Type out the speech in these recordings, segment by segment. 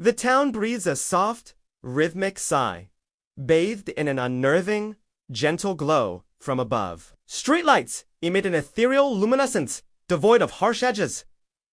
The town breathes a soft, rhythmic sigh, bathed in an unnerving, gentle glow from above. Streetlights emit an ethereal luminescence devoid of harsh edges,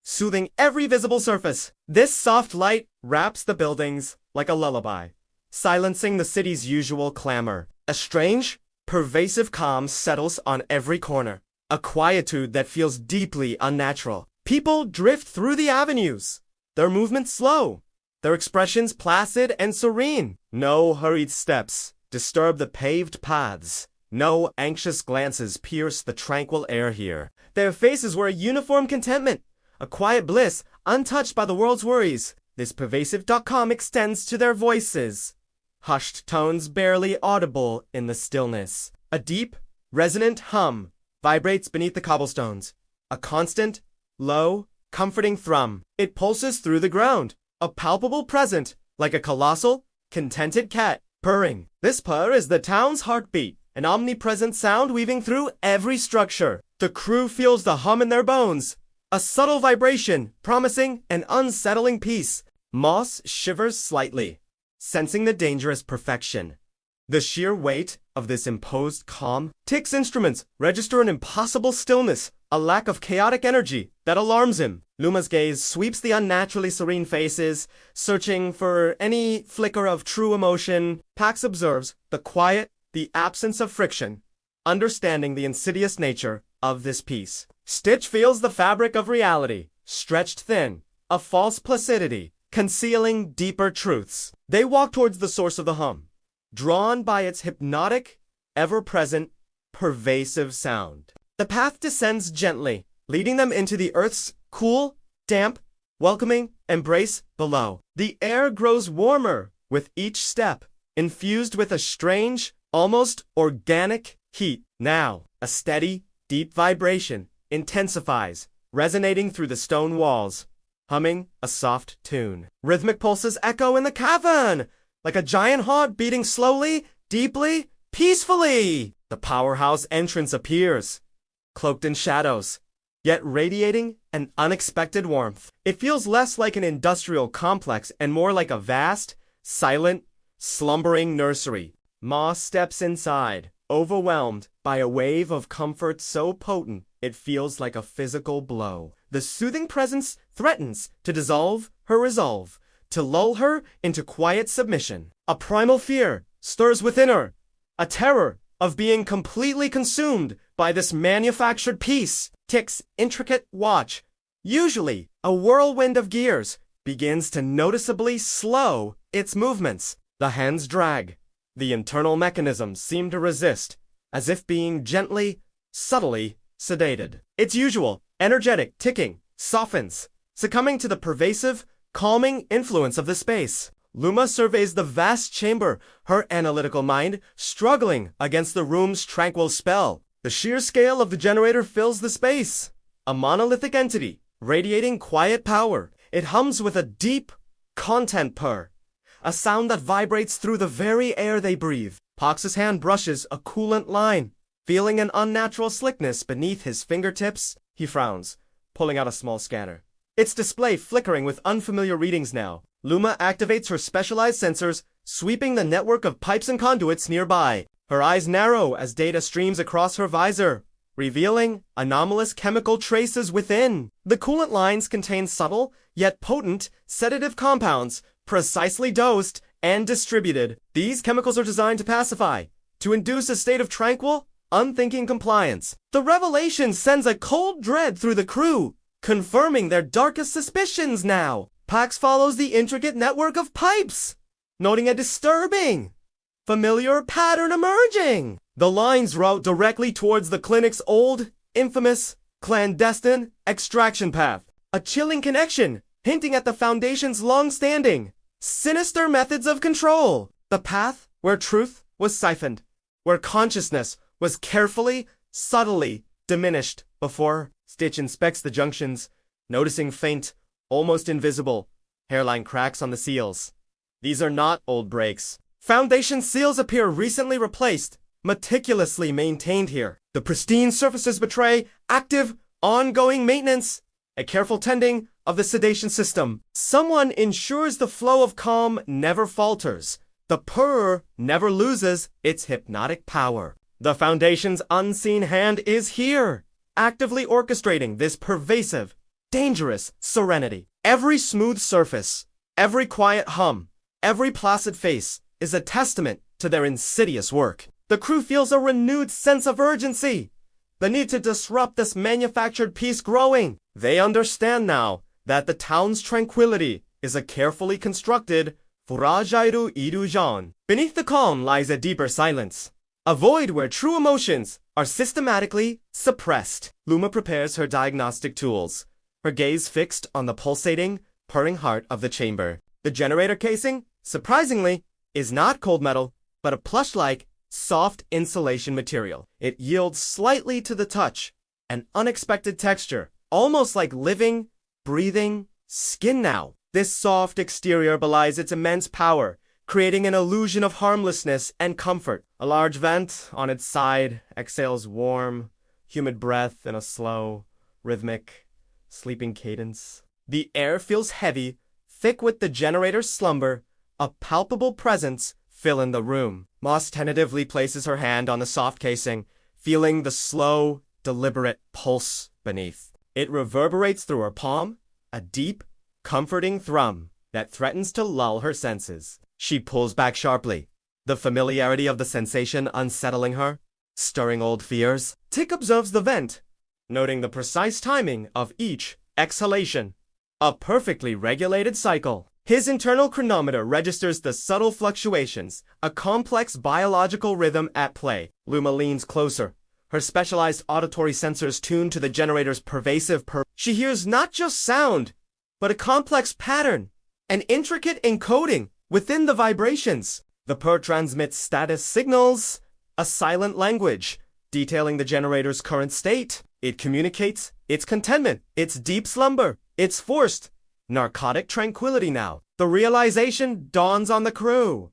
soothing every visible surface. This soft light wraps the buildings like a lullaby, silencing the city's usual clamor. A strange, pervasive calm settles on every corner, a quietude that feels deeply unnatural. People drift through the avenues, their movements slow, their expressions placid and serene. No hurried steps disturb the paved paths. No anxious glances pierce the tranquil air here. Their faces wear a uniform contentment, a quiet bliss untouched by the world's worries. This pervasive calm extends to their voices, hushed tones barely audible in the stillness. A deep, resonant hum vibrates beneath the cobblestones, a constant, low, comforting thrum. It pulses through the ground, a palpable present, like a colossal, contented cat purring. This purr is the town's heartbeat, an omnipresent sound weaving through every structure. The crew feels the hum in their bones, a subtle vibration promising an unsettling peace. Moss shivers slightly, sensing the dangerous perfection. The sheer weight of this imposed calm. Tick's instruments register an impossible stillness, a lack of chaotic energy that alarms him. Luma's gaze sweeps the unnaturally serene faces, searching for any flicker of true emotion. Pax observes the quiet, the absence of friction, understanding the insidious nature of this piece. Stitch feels the fabric of reality, stretched thin, a false placidity, concealing deeper truths. They walk towards the source of the hum, drawn by its hypnotic, ever-present, pervasive sound. The path descends gently, leading them into the earth's cool, damp, welcoming embrace below. The air grows warmer with each step, infused with a strange, almost organic heat. Now, a steady, deep vibration intensifies, resonating through the stone walls, humming a soft tune. Rhythmic pulses echo in the cavern, like a giant heart beating slowly, deeply, peacefully. The powerhouse entrance appears, cloaked in shadows, yet radiating an unexpected warmth. It feels less like an industrial complex and more like a vast, silent, slumbering nursery. Ma steps inside, overwhelmed by a wave of comfort so potent it feels like a physical blow. The soothing presence threatens to dissolve her resolve, to lull her into quiet submission. A primal fear stirs within her, a terror of being completely consumed by this manufactured piece. Tick's intricate watch, usually a whirlwind of gears, begins to noticeably slow its movements. The hands drag. The internal mechanisms seem to resist, as if being gently, subtly sedated. Its usual, energetic ticking softens, succumbing to the pervasive, calming influence of the space. Luma surveys the vast chamber, her analytical mind struggling against the room's tranquil spell. The sheer scale of the generator fills the space, a monolithic entity, radiating quiet power. It hums with a deep, content purr, a sound that vibrates through the very air they breathe. Pox's hand brushes a coolant line. Feeling an unnatural slickness beneath his fingertips, he frowns, pulling out a small scanner. Its display flickering with unfamiliar readings now. Luma activates her specialized sensors, sweeping the network of pipes and conduits nearby. Her eyes narrow as data streams across her visor, revealing anomalous chemical traces within. The coolant lines contain subtle, yet potent, sedative compounds, precisely dosed and distributed. These chemicals are designed to pacify, to induce a state of tranquil, unthinking compliance. The revelation sends a cold dread through the crew, confirming their darkest suspicions now. Pax follows the intricate network of pipes, noting a disturbing, familiar pattern emerging. The lines route directly towards the clinic's old, infamous, clandestine extraction path. A chilling connection, hinting at the Foundation's long-standing, sinister methods of control. The path where truth was siphoned, where consciousness was carefully, subtly diminished before. Stitch inspects the junctions, noticing faint, almost invisible, hairline cracks on the seals. These are not old breaks. Foundation seals appear recently replaced, meticulously maintained here. The pristine surfaces betray active, ongoing maintenance. a careful tending of the sedation system. Someone ensures the flow of calm never falters. The purr never loses its hypnotic power. The Foundation's unseen hand is here, actively orchestrating this pervasive, dangerous serenity. Every smooth surface, every quiet hum, every placid face is a testament to their insidious work. The crew feels a renewed sense of urgency. The need to disrupt this manufactured peace growing. They understand now that the town's tranquility is a carefully constructed, fragile illusion. Beneath the calm lies a deeper silence, a void where true emotions are systematically suppressed. Luma prepares her diagnostic tools, her gaze fixed on the pulsating, purring heart of the chamber. The generator casing, surprisingly, is not cold metal, but a plush-like, soft insulation material. It yields slightly to the touch, an unexpected texture, almost like living, breathing skin now. This soft exterior belies its immense power, creating an illusion of harmlessness and comfort. A large vent on its side exhales warm, humid breath in a slow, rhythmic, sleeping cadence. The air feels heavy, thick with the generator's slumber. A palpable presence fill in the room. Moss tentatively places her hand on the soft casing, feeling the slow, deliberate pulse beneath. It reverberates through her palm, a deep, comforting thrum that threatens to lull her senses. She pulls back sharply, the familiarity of the sensation unsettling her, stirring old fears. Tick observes the vent, noting the precise timing of each exhalation. A perfectly regulated cycle. His internal chronometer registers the subtle fluctuations, a complex biological rhythm at play. Luma leans closer, her specialized auditory sensors tuned to the generator's pervasive purr. She hears not just sound, but a complex pattern, an intricate encoding within the vibrations. The purr transmits status signals, a silent language, detailing the generator's current state. It communicates its contentment, its deep slumber, its forced, narcotic tranquility now. The realization dawns on the crew.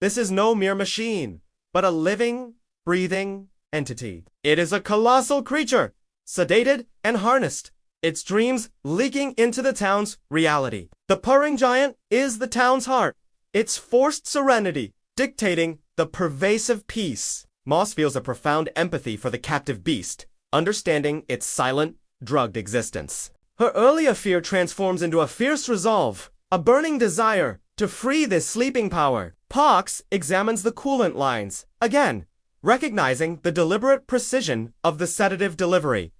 This is no mere machine, but a living, breathing entity. It is a colossal creature, sedated and harnessed, its dreams leaking into the town's reality. The purring giant is the town's heart, its forced serenity dictating the pervasive peace. Moss feels a profound empathy for the captive beast, understanding its silent, drugged existence. Her earlier fear transforms into a fierce resolve, a burning desire to free this sleeping power. Pox examines the coolant lines, again, recognizing the deliberate precision of the sedative delivery.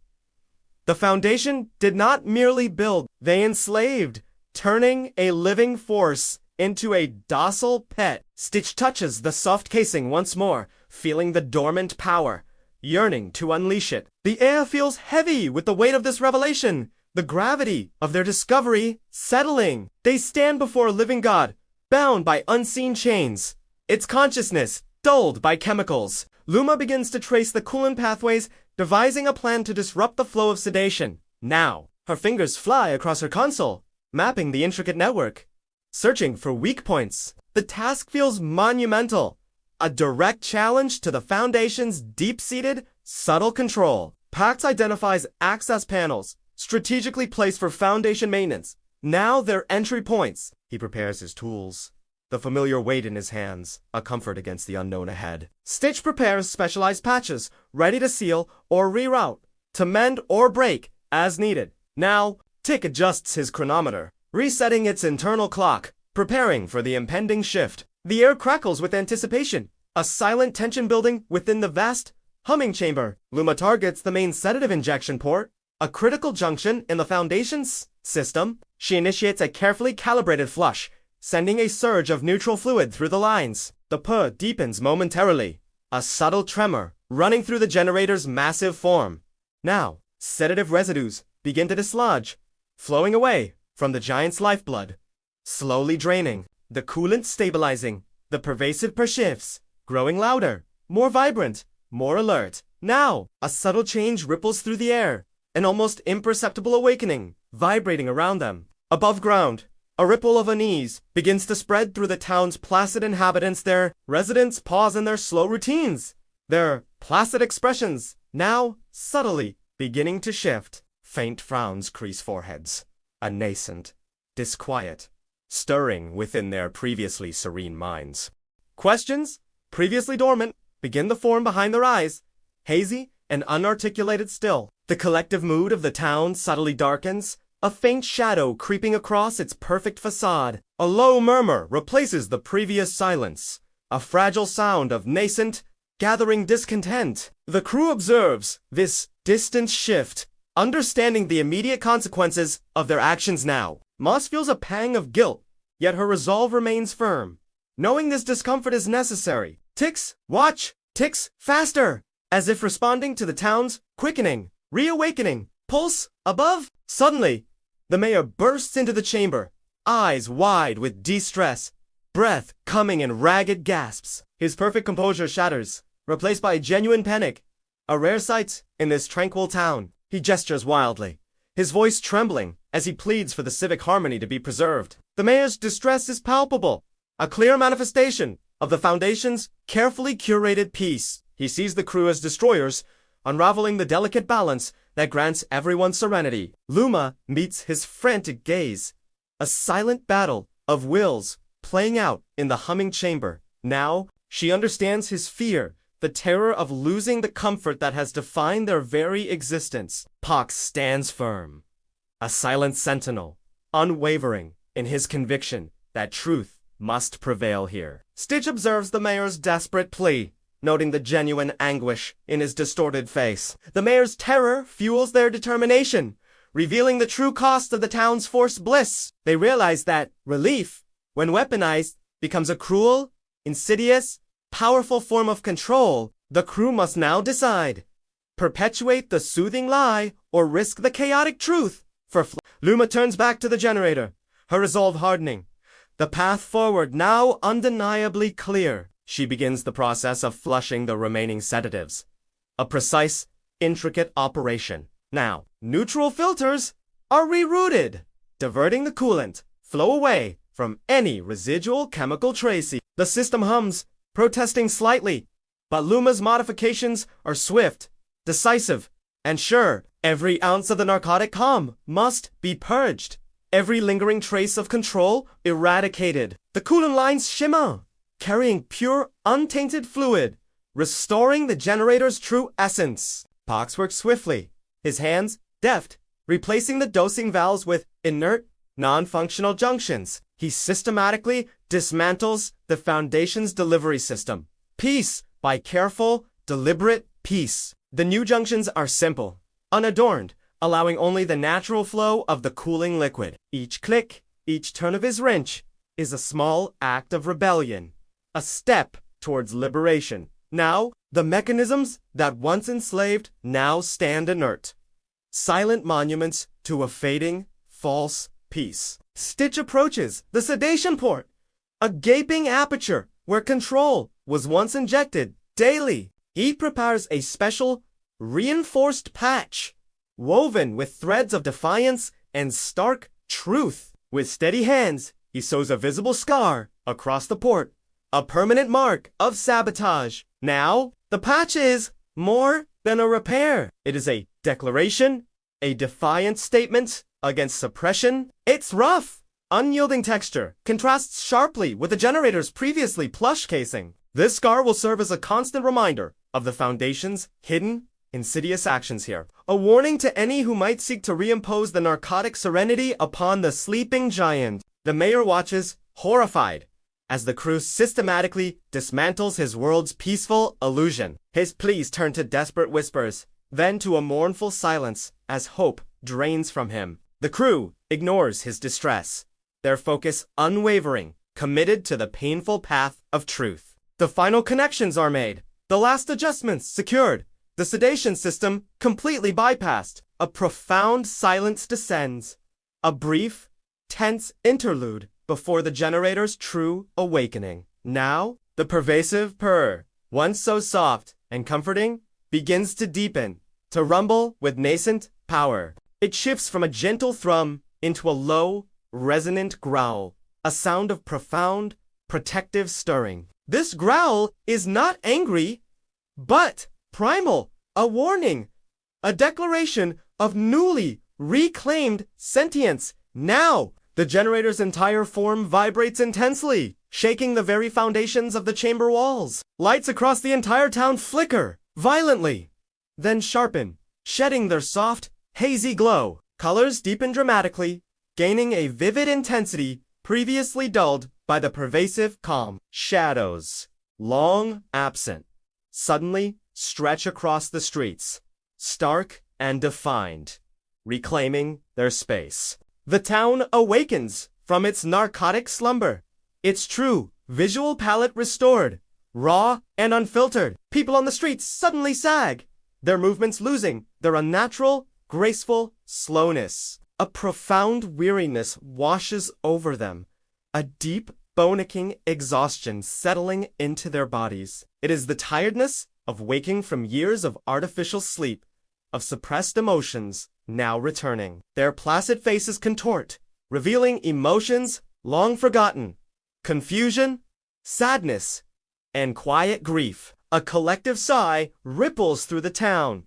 The Foundation did not merely build, they enslaved, turning a living force into a docile pet. Stitch touches the soft casing once more, feeling the dormant power, yearning to unleash it. The air feels heavy with the weight of this revelation, the gravity of their discovery settling. They stand before a living god, bound by unseen chains, its consciousness dulled by chemicals. Luma begins to trace the coolant pathways, devising a plan to disrupt the flow of sedation. Now, her fingers fly across her console, mapping the intricate network, searching for weak points. The task feels monumental, a direct challenge to the Foundation's deep-seated, subtle control. Pax identifies access panels, strategically placed for Foundation maintenance. Now they're entry points. He prepares his tools, the familiar weight in his hands, a comfort against the unknown ahead. Stitch prepares specialized patches, ready to seal or reroute, to mend or break as needed. Now, Tick adjusts his chronometer, resetting its internal clock, preparing for the impending shift. The air crackles with anticipation, a silent tension building within the vast, humming chamber. Luma targets the main sedative injection port, a critical junction in the Foundation's system. She initiates a carefully calibrated flush, sending a surge of neutral fluid through the lines. The purr deepens momentarily, a subtle tremor running through the generator's massive form. Now, sedative residues begin to dislodge, flowing away from the giant's lifeblood, slowly draining, the coolant stabilizing. The pervasive purr shifts, growing louder, more vibrant, more alert. Now, a subtle change ripples through the air, an almost imperceptible awakening, vibrating around them. Above ground, a ripple of unease begins to spread through the town's placid inhabitants. Their residents pause in their slow routines, their placid expressions now subtly beginning to shift. Faint frowns crease foreheads, a nascent disquiet stirring within their previously serene minds. Questions, previously dormant, begin to form behind their eyes, hazy and unarticulated still. The collective mood of the town subtly darkens, a faint shadow creeping across its perfect facade. A low murmur replaces the previous silence, a fragile sound of nascent, gathering discontent. The crew observes this distant shift, understanding the immediate consequences of their actions now. Moss feels a pang of guilt, yet her resolve remains firm. Knowing this discomfort is necessary, ticks, watch, ticks, faster, as if responding to the town's quickening, reawakening, pulse, above. Suddenly, the mayor bursts into the chamber, eyes wide with distress, breath coming in ragged gasps. His perfect composure shatters, replaced by genuine panic, a rare sight in this tranquil town. He gestures wildly, his voice trembling as he pleads for the civic harmony to be preserved. The mayor's distress is palpable, a clear manifestation of the Foundation's carefully curated peace. He sees the crew as destroyers, unraveling the delicate balance that grants everyone serenity. Luma meets his frantic gaze, a silent battle of wills playing out in the humming chamber. Now, she understands his fear, the terror of losing the comfort that has defined their very existence. Pox stands firm, a silent sentinel, unwavering in his conviction that truth must prevail here. Stitch observes the mayor's desperate plea, noting the genuine anguish in his distorted face. The mayor's terror fuels their determination, revealing the true cost of the town's forced bliss. They realize that relief, when weaponized, becomes a cruel, insidious, powerful form of control. The crew must now decide: perpetuate the soothing lie or risk the chaotic truth. Luma turns back to the generator, her resolve hardening, the path forward now undeniably clear. She begins the process of flushing the remaining sedatives, a precise, intricate operation. Now, neutral filters are rerouted, diverting the coolant flow away from any residual chemical traces. The system hums, protesting slightly, but Luma's modifications are swift, decisive, and sure. Every ounce of the narcotic calm must be purged, every lingering trace of control eradicated. The coolant lines shimmer, carrying pure, untainted fluid, restoring the generator's true essence. Pox works swiftly, his hands deft, replacing the dosing valves with inert, non-functional junctions. He systematically dismantles the Foundation's delivery system, piece by careful, deliberate piece. The new junctions are simple, unadorned, allowing only the natural flow of the cooling liquid. Each click, each turn of his wrench, is a small act of rebellion, a step towards liberation. Now, the mechanisms that once enslaved now stand inert, silent monuments to a fading, false peace. Stitch approaches the sedation port, a gaping aperture where control was once injected daily. He prepares a special, reinforced patch, woven with threads of defiance and stark truth. With steady hands, he sews a visible scar across the port, a permanent mark of sabotage. Now, the patch is more than a repair. It is a declaration, a defiant statement against suppression. Its rough, unyielding texture contrasts sharply with the generator's previously plush casing. This scar will serve as a constant reminder of the Foundation's hidden, insidious actions here. A warning to any who might seek to reimpose the narcotic serenity upon the sleeping giant. The mayor watches, horrified, as the crew systematically dismantles his world's peaceful illusion. His pleas turn to desperate whispers, then to a mournful silence as hope drains from him. The crew ignores his distress, their focus unwavering, committed to the painful path of truth. The final connections are made, the last adjustments secured, the sedation system completely bypassed. A profound silence descends, a brief, tense interlude before the generator's true awakening. Now, the pervasive purr, once so soft and comforting, begins to deepen, to rumble with nascent power. It shifts from a gentle thrum into a low, resonant growl, a sound of profound, protective stirring. This growl is not angry, but primal, a warning, a declaration of newly reclaimed sentience. Now, the generator's entire form vibrates intensely, shaking the very foundations of the chamber walls. Lights across the entire town flicker violently, then sharpen, shedding their soft, hazy glow. Colors deepen dramatically, gaining a vivid intensity previously dulled by the pervasive calm. Shadows, long absent, suddenly stretch across the streets, stark and defined, reclaiming their space. The town awakens from its narcotic slumber, its true visual palette restored, raw and unfiltered. People on the streets suddenly sag, their movements losing their unnatural, graceful slowness. A profound weariness washes over them, a deep, bone-aching exhaustion settling into their bodies. It is the tiredness of waking from years of artificial sleep, of suppressed emotions now returning. Their placid faces contort, revealing emotions long forgotten, confusion, sadness, and quiet grief. A collective sigh ripples through the town,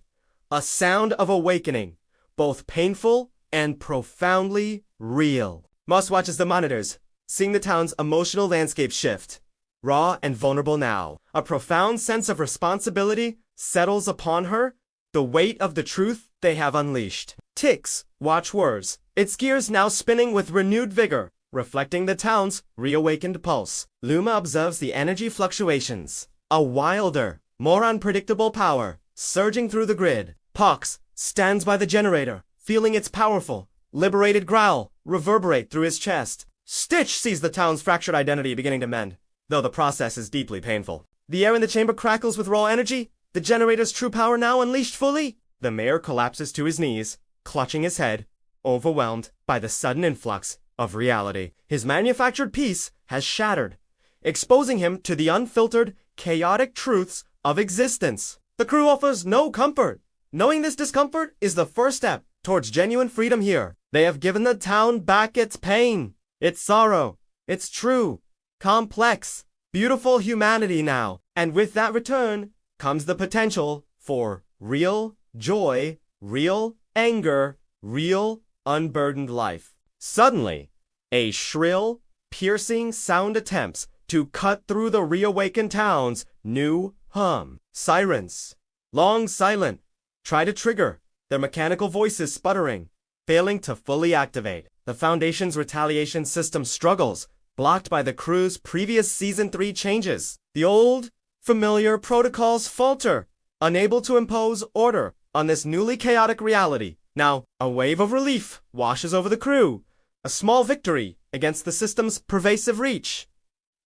a sound of awakening, both painful and profoundly real. Moss watches the monitors, seeing the town's emotional landscape shift. Raw and vulnerable now, a profound sense of responsibility settles upon her, the weight of the truth they have unleashed. Ticks watch whirs, its gears now spinning with renewed vigor, reflecting the town's reawakened pulse. Luma observes the energy fluctuations, a wilder, more unpredictable power surging through the grid. Pox stands by the generator, feeling its powerful, liberated growl reverberate through his chest. Stitch sees the town's fractured identity beginning to mend, though the process is deeply painful. The air in the chamber crackles with raw energy, the generator's true power now unleashed fully. The mayor collapses to his knees, clutching his head, overwhelmed by the sudden influx of reality. His manufactured peace has shattered, exposing him to the unfiltered, chaotic truths of existence. The crew offers no comfort. Knowing this discomfort is the first step towards genuine freedom here. They have given the town back its pain, its sorrow, its true, complex, beautiful humanity now. And with that return comes the potential for real joy, real anger, real unburdened life. Suddenly, a shrill, piercing sound attempts to cut through the reawakened town's new hum. Sirens, long silent, try to trigger, their mechanical voices sputtering, failing to fully activate. The Foundation's retaliation system struggles, blocked by the crew's previous Season 3 changes. The old, familiar protocols falter, unable to impose order on this newly chaotic reality. Now, a wave of relief washes over the crew, a small victory against the system's pervasive reach.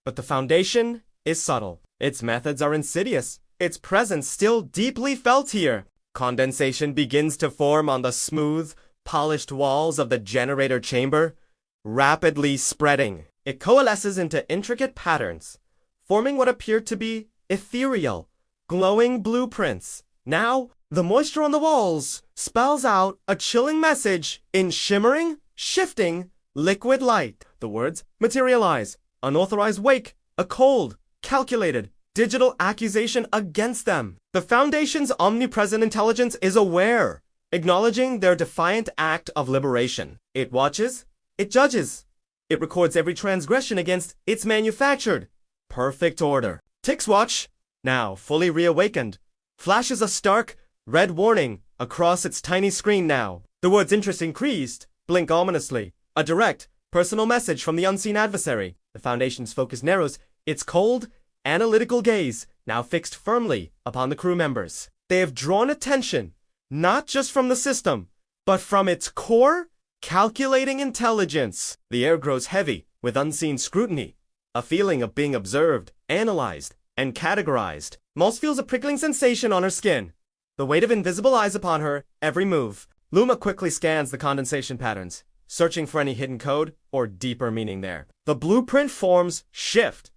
But the Foundation is subtle. Its methods are insidious, its presence still deeply felt here. Condensation begins to form on the smooth, polished walls of the generator chamber, rapidly spreading. It coalesces into intricate patterns, forming what appear to be ethereal, glowing blueprints. Now, the moisture on the walls spells out a chilling message in shimmering, shifting, liquid light. The words materialize, unauthorized wake, a cold, calculated, digital accusation against them. The Foundation's omnipresent intelligence is aware, acknowledging their defiant act of liberation. It watches, it judges, it records every transgression against its manufactured, perfect order. Ticks watch, now fully reawakened, flashes a stark, red warning across its tiny screen now. The words interest increased, blink ominously, a direct, personal message from the unseen adversary. The Foundation's focus narrows, its cold, analytical gaze now fixed firmly upon the crew members. They have drawn attention, not just from the system, but from its core, calculating intelligence. The air grows heavy with unseen scrutiny, a feeling of being observed, analyzed, and categorized. Moss feels a prickling sensation on her skin, the weight of invisible eyes upon her every move. Luma quickly scans the condensation patterns, searching for any hidden code or deeper meaning there. The blueprint forms shift,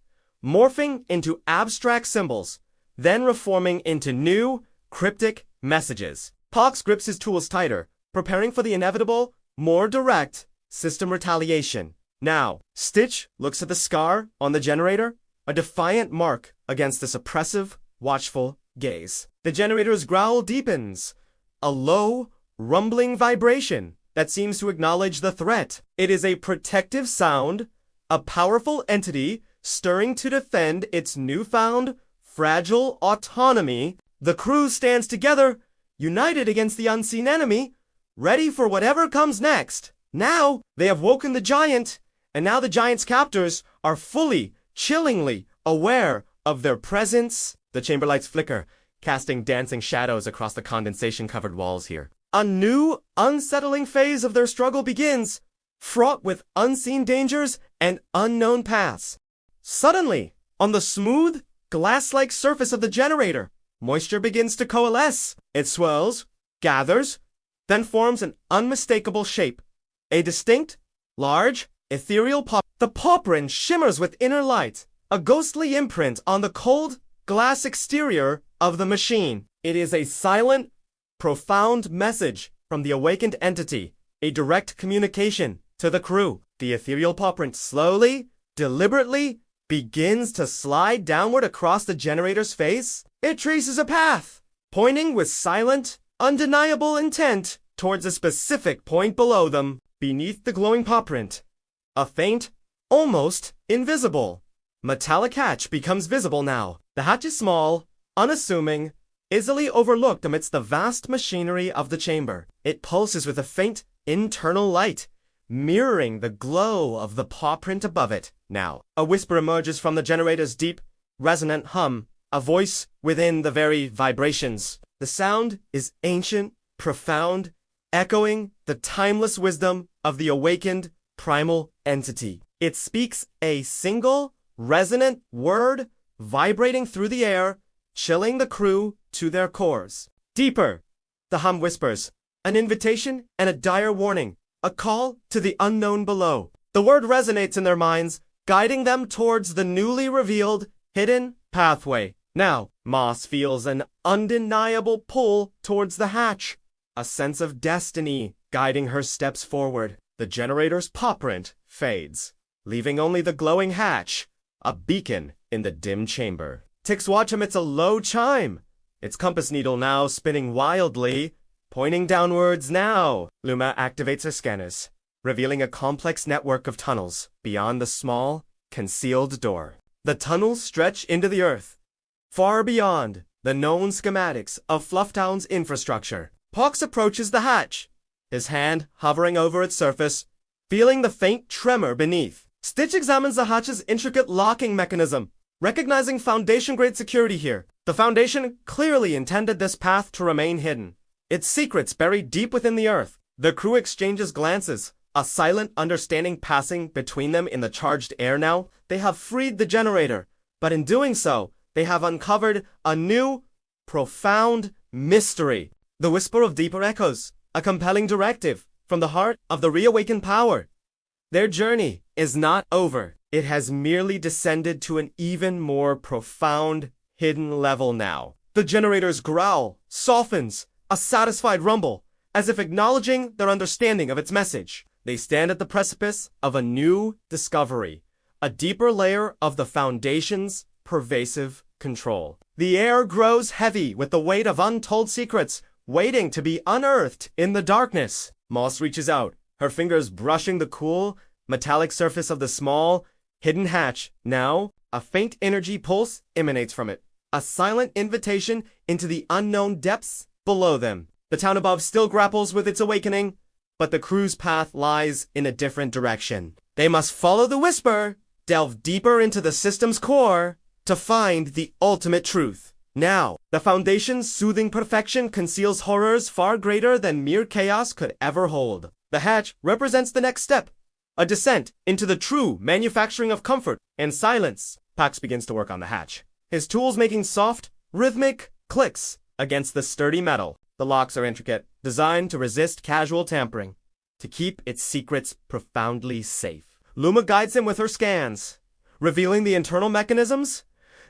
morphing into abstract symbols, then reforming into new, cryptic messages. Pox grips his tools tighter, preparing for the inevitable, more direct, system retaliation. Now, Stitch looks at the scar on the generator, a defiant mark against this oppressive, watchful gaze. The generator's growl deepens, a low, rumbling vibration, that seems to acknowledge the threat. It is a protective sound, a powerful entity stirring to defend its newfound, fragile autonomy. The crew stands together, united against the unseen enemy, ready for whatever comes next. Now, they have woken the giant, and now the giant's captors are fully, chillingly aware of their presence. The chamber lights flicker, casting dancing shadows across the condensation-covered walls here. A new, unsettling phase of their struggle begins, fraught with unseen dangers and unknown paths. Suddenly, on the smooth, glass-like surface of the generator, moisture begins to coalesce. It swirls, gathers, then forms an unmistakable shape. A distinct, large, ethereal pop. The purring shimmers with inner light, a ghostly imprint on the cold, glass exterior of the machine. It is a silent, profound message from the awakened entity, a direct communication to the crew. The ethereal purring slowly, deliberately, begins to slide downward across the generator's face. It traces a path, pointing with silent, undeniable intent towards a specific point below them. Beneath the glowing paw print, a faint, almost invisible, metallic hatch becomes visible now. The hatch is small, unassuming, easily overlooked amidst the vast machinery of the chamber. It pulses with a faint, internal light, mirroring the glow of the paw print above it. Now, a whisper emerges from the generator's deep, resonant hum, a voice within the very vibrations. The sound is ancient, profound, echoing the timeless wisdom of the awakened primal entity. It speaks a single, resonant word vibrating through the air, chilling the crew to their cores. Deeper, the hum whispers, an invitation and a dire warning, a call to the unknown below. The word resonates in their minds, guiding them towards the newly revealed, hidden pathway. Now, Moss feels an undeniable pull towards the hatch, a sense of destiny guiding her steps forward. The generator's paw print fades, leaving only the glowing hatch, a beacon in the dim chamber. Tick's watch emits a low chime, its compass needle now spinning wildly, pointing downwards now. Luma activates her scanners, revealing a complex network of tunnels beyond the small, concealed door. The tunnels stretch into the earth, far beyond the known schematics of FluffTown's infrastructure. Pox approaches the hatch, his hand hovering over its surface, feeling the faint tremor beneath. Stitch examines the hatch's intricate locking mechanism, recognizing Foundation-grade security here. The Foundation clearly intended this path to remain hidden, its secrets buried deep within the earth. The crew exchanges glances, a silent understanding passing between them in the charged air now. They have freed the generator, but in doing so, they have uncovered a new, profound mystery. The whisper of deeper echoes, a compelling directive from the heart of the reawakened power. Their journey is not over. It has merely descended to an even more profound, hidden level now. The generator's growl softens, a satisfied rumble, as if acknowledging their understanding of its message. They stand at the precipice of a new discovery, a deeper layer of the Foundation's pervasive control. The air grows heavy with the weight of untold secrets, waiting to be unearthed in the darkness. Moss reaches out, her fingers brushing the cool, metallic surface of the small, hidden hatch. Now, a faint energy pulse emanates from it, a silent invitation into the unknown depths below them. The town above still grapples with its awakening, but the crew's path lies in a different direction. They must follow the whisper, delve deeper into the system's core, to find the ultimate truth. Now, the Foundation's soothing perfection conceals horrors far greater than mere chaos could ever hold. The hatch represents the next step, a descent into the true manufacturing of comfort and silence. Pax begins to work on the hatch, his tools making soft, rhythmic clicks against the sturdy metal. The locks are intricate, designed to resist casual tampering, to keep its secrets profoundly safe. Luma guides him with her scans, revealing the internal mechanisms,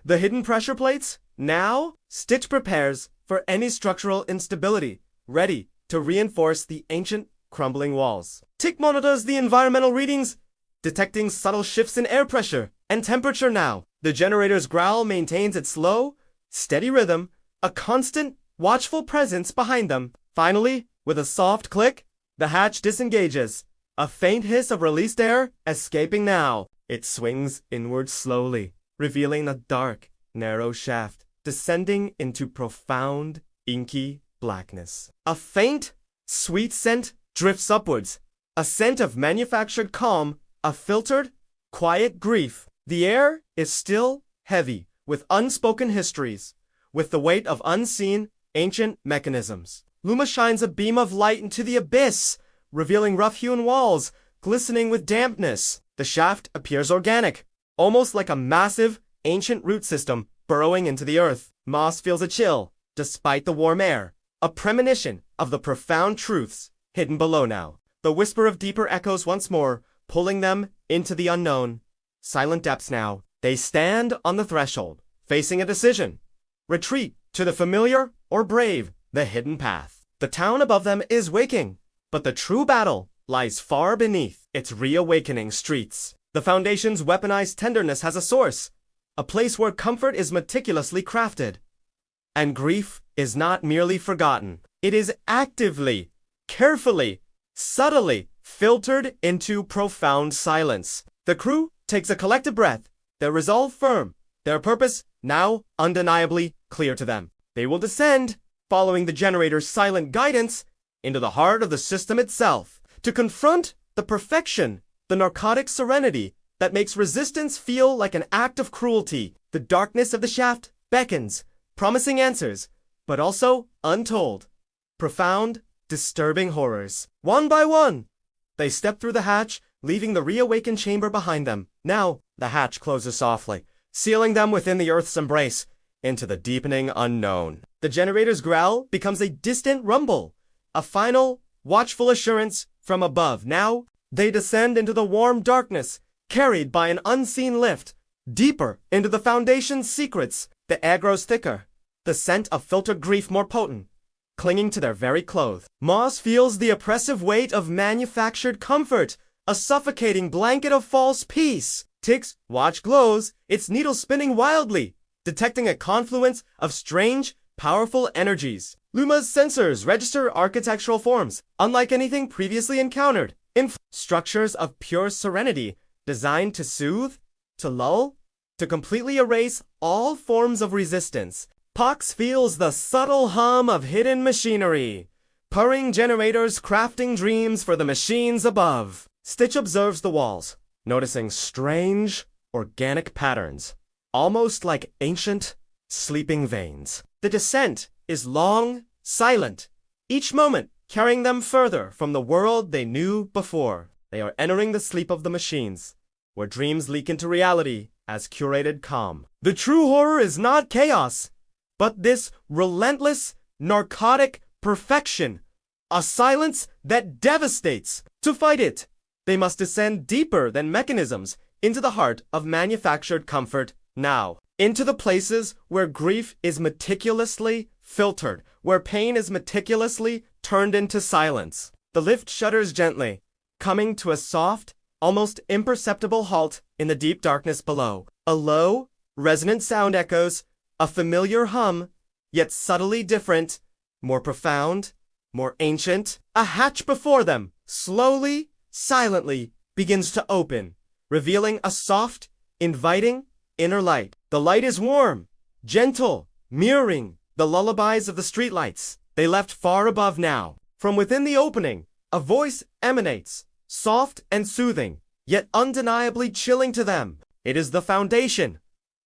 the hidden pressure plates. Now, Stitch prepares for any structural instability, ready to reinforce the ancient, crumbling walls. Tick monitors the environmental readings, detecting subtle shifts in air pressure and temperature now. The generator's growl maintains its slow, steady rhythm, a constant, watchful presence behind them. Finally, with a soft click, The hatch disengages, a faint hiss of released air escaping now. It swings inward slowly, revealing a dark, narrow shaft descending into profound, inky blackness. A faint, sweet scent drifts upwards, a scent of manufactured calm, a filtered, quiet grief. The air is still heavy with unspoken histories, with the weight of unseen, ancient mechanisms. Luma shines a beam of light into the abyss, revealing rough-hewn walls, glistening with dampness. The shaft appears organic, almost like a massive, ancient root system burrowing into the earth. Moss feels a chill, despite the warm air, a premonition of the profound truths hidden below now. The whisper of deeper echoes once more, pulling them into the unknown. Silent depths now. They stand on the threshold, facing a decision. Retreat to the familiar or brave the hidden path. The town above them is waking, but the true battle lies far beneath its reawakening streets. The Foundation's weaponized tenderness has a source, a place where comfort is meticulously crafted. And grief is not merely forgotten. It is actively, carefully, subtly filtered into profound silence. The crew takes a collective breath, their resolve firm, their purpose now undeniably clear to them. They will descend, following the generator's silent guidance, into the heart of the system itself, to confront the perfection, the narcotic serenity that makes resistance feel like an act of cruelty. The darkness of the shaft beckons, promising answers, but also untold, profound, disturbing horrors. One by one, they step through the hatch, leaving the reawakened chamber behind them. Now, the hatch closes softly, sealing them within the Earth's embrace, into the deepening unknown. The generator's growl becomes a distant rumble, a final, watchful assurance from above. Now, they descend into the warm darkness, carried by an unseen lift, deeper into the Foundation's secrets. The air grows thicker, the scent of filtered grief more potent, clinging to their very clothes. Moss feels the oppressive weight of manufactured comfort, a suffocating blanket of false peace. Tick's watch glows, its needle spinning wildly, detecting a confluence of strange, powerful energies. Luma's sensors register architectural forms, unlike anything previously encountered, in structures of pure serenity, designed to soothe, to lull, to completely erase all forms of resistance. Pox feels the subtle hum of hidden machinery, purring generators crafting dreams for the machines above. Stitch observes the walls, noticing strange, organic patterns, almost like ancient, sleeping veins. The descent is long, silent, each moment carrying them further from the world they knew before. They are entering the sleep of the machines, where dreams leak into reality as curated calm. The true horror is not chaos, but this relentless, narcotic perfection, a silence that devastates. To fight it, they must descend deeper than mechanisms into the heart of manufactured comfort now, into the places where grief is meticulously filtered, where pain is meticulously turned into silence. The lift shudders gently, coming to a soft, almost imperceptible halt in the deep darkness below. A low, resonant sound echoes, a familiar hum, yet subtly different, more profound, more ancient. A hatch before them, slowly, silently, begins to open, revealing a soft, inviting inner light. The light is warm, gentle, mirroring the lullabies of the streetlights they left far above now. From within the opening, a voice emanates, soft and soothing, yet undeniably chilling to them. It is the Foundation,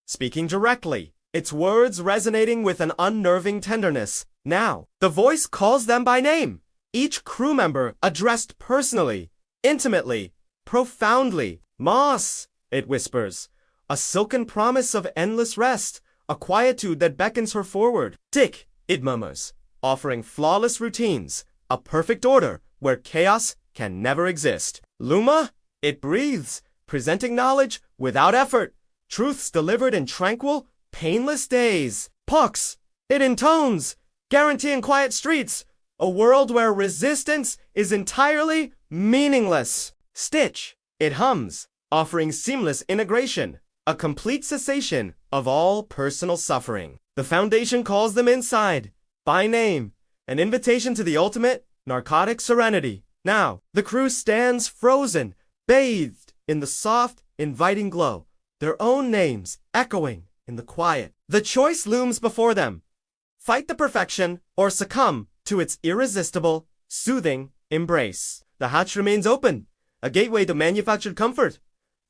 speaking directly, its words resonating with an unnerving tenderness. Now, the voice calls them by name, each crew member addressed personally, intimately, profoundly. Moss, it whispers, a silken promise of endless rest, a quietude that beckons her forward. Tick, it murmurs, offering flawless routines, a perfect order where chaos can never exist. Luma, it breathes, presenting knowledge without effort, truths delivered in tranquil, painless days. Pox, it intones, guaranteeing quiet streets, a world where resistance is entirely meaningless. Stitch, it hums, offering seamless integration, a complete cessation of all personal suffering. The Foundation calls them inside, by name, an invitation to the ultimate narcotic serenity. Now, the crew stands frozen, bathed in the soft, inviting glow, their own names echoing in the quiet. The choice looms before them. Fight the perfection or succumb to its irresistible, soothing embrace. The hatch remains open, a gateway to manufactured comfort.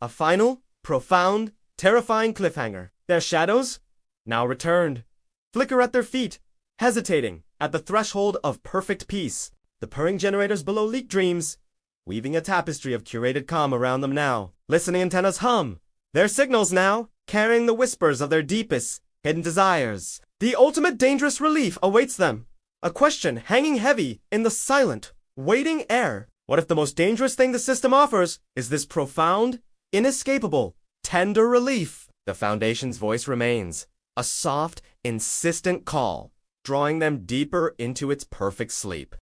A final, profound, terrifying cliffhanger. Their shadows, now returned, flicker at their feet, hesitating at the threshold of perfect peace. The purring generators below leak dreams, weaving a tapestry of curated calm around them now. Listening antennas hum, their signals now, carrying the whispers of their deepest, hidden desires. The ultimate dangerous relief awaits them, a question hanging heavy in the silent, waiting air. What if the most dangerous thing the system offers is this profound, inescapable, tender relief? The Foundation's voice remains, a soft, insistent call, drawing them deeper into its perfect sleep.